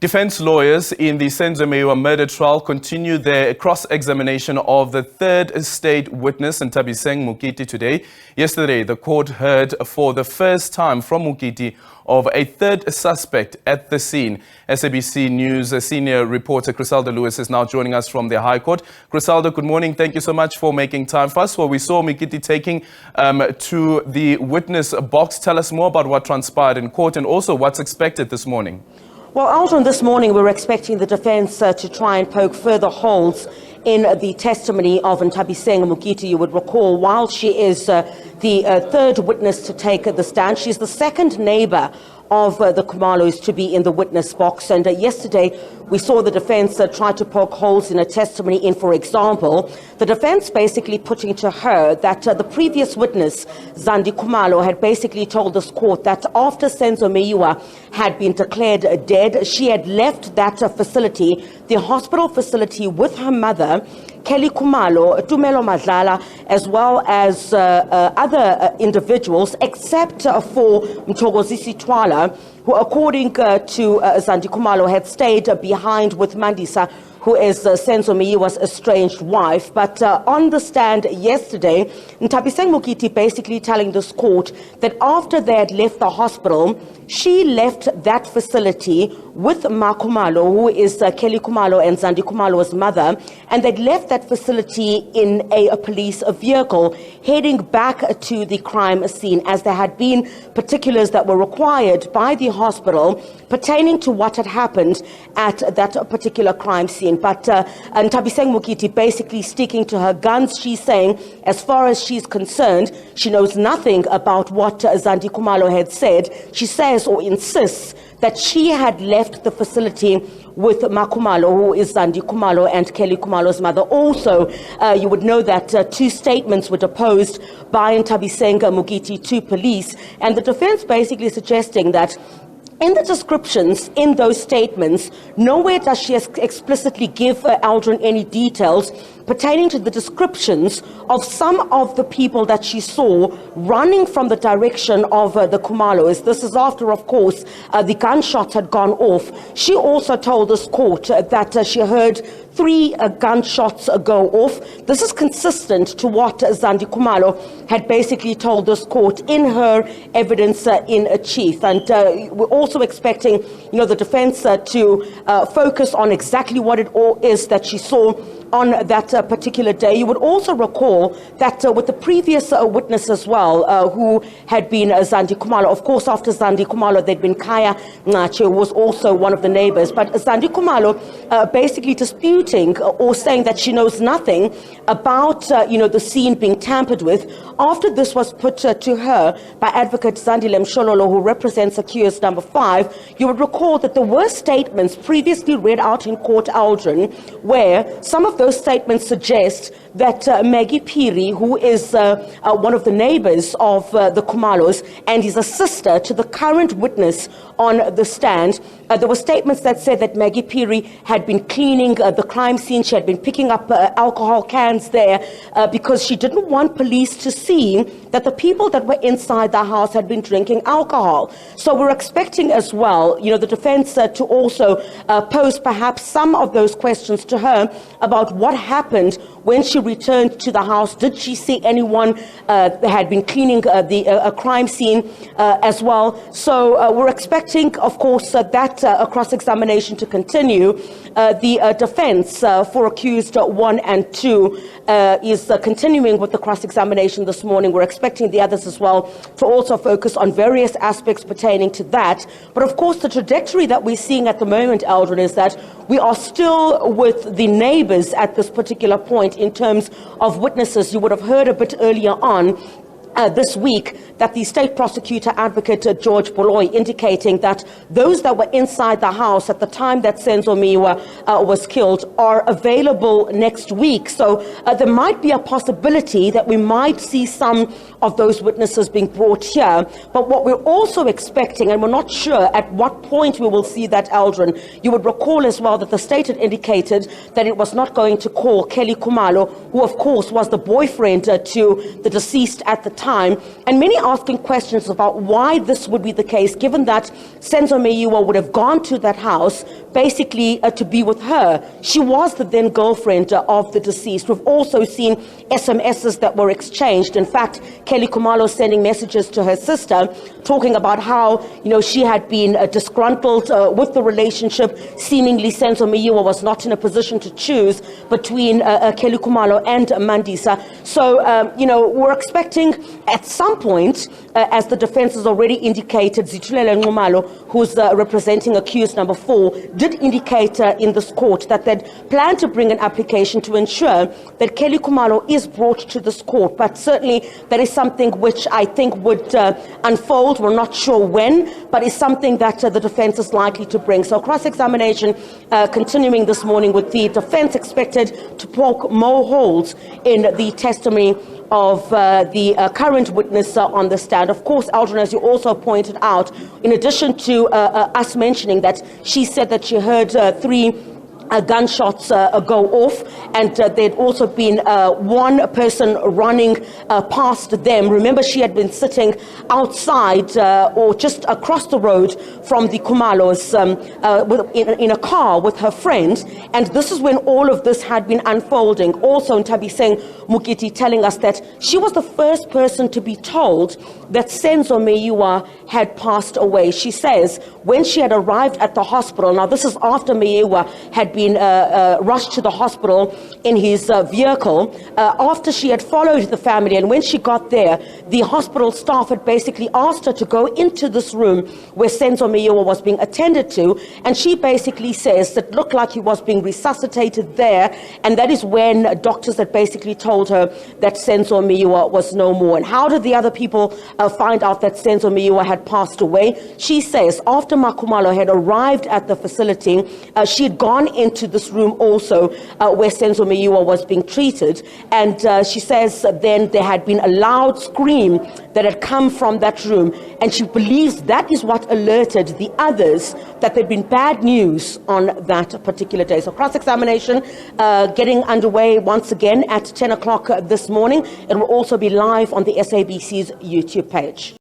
Defense lawyers in the Senzo Meyiwa Murder Trial continue their cross-examination of the third state witness, Nthabiseng Mokete, today. Yesterday, the court heard for the first time from Mokete of a third suspect at the scene. SABC News senior reporter Chriselda is now joining us from the High Court. Chriselda, good morning. Thank you so much for making time for us. Well, we saw Mokete taking to the witness box. Tell us more about what transpired in court and also what's expected this morning. Well, Aldrin, this morning we're expecting the defense to try and poke further holes in the testimony of Nthabiseng Mokete. You would recall, while she is the third witness to take the stand, she's the second neighbor of the Khumalos to be in the witness box. And yesterday, we saw the defense try to poke holes in her testimony in, for example, the defense basically putting to her that the previous witness, Zandi Khumalo, had basically told this court that after Senzo Meyiwa had been declared dead, she had left that facility, the hospital facility, with her mother, Kelly Khumalo, Tumelo Madlala, as well as other individuals, except for Mthokozisi Twala, who, according to Zandi Khumalo, had stayed behind with Mandisa, who is Senzo Meyiwa's estranged wife. But on the stand yesterday, Nthabiseng Mokete basically telling this court that after they had left the hospital, she left that facility with Ma Khumalo, who is Kelly Khumalo and Zandi Khumalo's mother, and they'd left that facility in a police vehicle heading back to the crime scene, as there had been particulars that were required by the hospital pertaining to what had happened at that particular crime scene. But Nthabiseng Mokete basically sticking to her guns. She's saying, as far as she's concerned, she knows nothing about what Zandi Khumalo had said. She says or insists that she had left the facility with Ma Khumalo, who is Zandi Khumalo and Kelly Khumalo's mother. Also, you would know that two statements were deposed by Nthabiseng Mokete to police, and the defense basically suggesting that in the descriptions in those statements, nowhere does she explicitly give Aldrin any details pertaining to the descriptions of some of the people that she saw running from the direction of the Khumalos. This is after, of course, the gunshots had gone off. She also told this court that she heard 3 gunshots go off. This is consistent to what Zandi Khumalo had basically told this court in her evidence in chief. And we're also expecting, the defense to focus on exactly what it all is that she saw on that particular day. You would also recall that with the previous witness as well, who had been Zandi Khumalo. Of course, after Zandi Khumalo, there'd been Kaya Nache, who was also one of the neighbors. But Zandi Khumalo basically disputing or saying that she knows nothing about, the scene being tampered with. After this was put to her by Advocate Zandile Mshololo, who represents accused number 5, you would recall that there were statements previously read out in court, Aldrin, where some of those statements suggest that Maggie Phiri, who is one of the neighbors of the Khumalos and is a sister to the current witness on the stand, there were statements that said that Maggie Phiri had been cleaning the crime scene. She had been picking up alcohol cans there because she didn't want police to see that the people that were inside the house had been drinking alcohol. So we're expecting as well, the defense to also pose perhaps some of those questions to her about what happened when she returned to the house. Did she see anyone that had been cleaning the crime scene as well? So we're expecting, of course, that cross-examination to continue. The defense for accused 1 and 2 is continuing with the cross-examination this morning. We're expecting the others as well to also focus on various aspects pertaining to that. But of course, the trajectory that we're seeing at the moment, Aldrin, is that we are still with the neighbors at this particular point in terms of witnesses. You would have heard a bit earlier on this week that the state prosecutor advocate George Bolloy indicating that those that were inside the house at the time that Senzo Meyiwa was killed are available next week. So there might be a possibility that we might see some of those witnesses being brought here. But what we're also expecting, and we're not sure at what point we will see that, Aldrin, you would recall as well that the state had indicated that it was not going to call Kelly Khumalo, who of course was the boyfriend to the deceased at the time, time, and many asking questions about why this would be the case, given that Senzo Meyiwa would have gone to that house basically to be with her. She was the then girlfriend of the deceased. We've also seen SMSs that were exchanged. In fact, Kelly Khumalo sending messages to her sister talking about how, she had been disgruntled with the relationship. Seemingly Senzo Meyiwa was not in a position to choose between Kelly Khumalo and Mandisa. So, we're expecting at some point, as the defense has already indicated, Zitulele Nxumalo, who's representing accused number 4, did indicate in this court that they'd plan to bring an application to ensure that Kelly Khumalo is brought to this court. But certainly that is something which I think would unfold. We're not sure when, but is something that the defense is likely to bring. So cross-examination continuing this morning, with the defense expected to poke more holes in the testimony of the current witness on the stand. Of course, Aldrin, as you also pointed out, in addition to us mentioning that she said that she heard 3 gunshots go off, and there'd also been one person running past them. Remember, she had been sitting outside or just across the road from the Khumalos in a car with her friend, and this is when all of this had been unfolding. Also, Nthabiseng Mokete telling us that she was the first person to be told that Senzo Meyiwa had passed away. She says when she had arrived at the hospital, now this is after Meyiwa had been rushed to the hospital in his vehicle, after she had followed the family, and when she got there, the hospital staff had basically asked her to go into this room where Senzo Meyiwa was being attended to, and she basically says that it looked like he was being resuscitated there, and that is when doctors had basically told her that Senzo Meyiwa was no more. And how did the other people find out that Senzo Meyiwa had passed away? She says after Khumalo had arrived at the facility, she had gone into this room also where Senzo Meyiwa was being treated, and she says then there had been a loud scream that had come from that room, and she believes that is what alerted the others that there'd been bad news on that particular day. So cross-examination getting underway once again at 10 o'clock this morning. It will also be live on the SABC's YouTube page.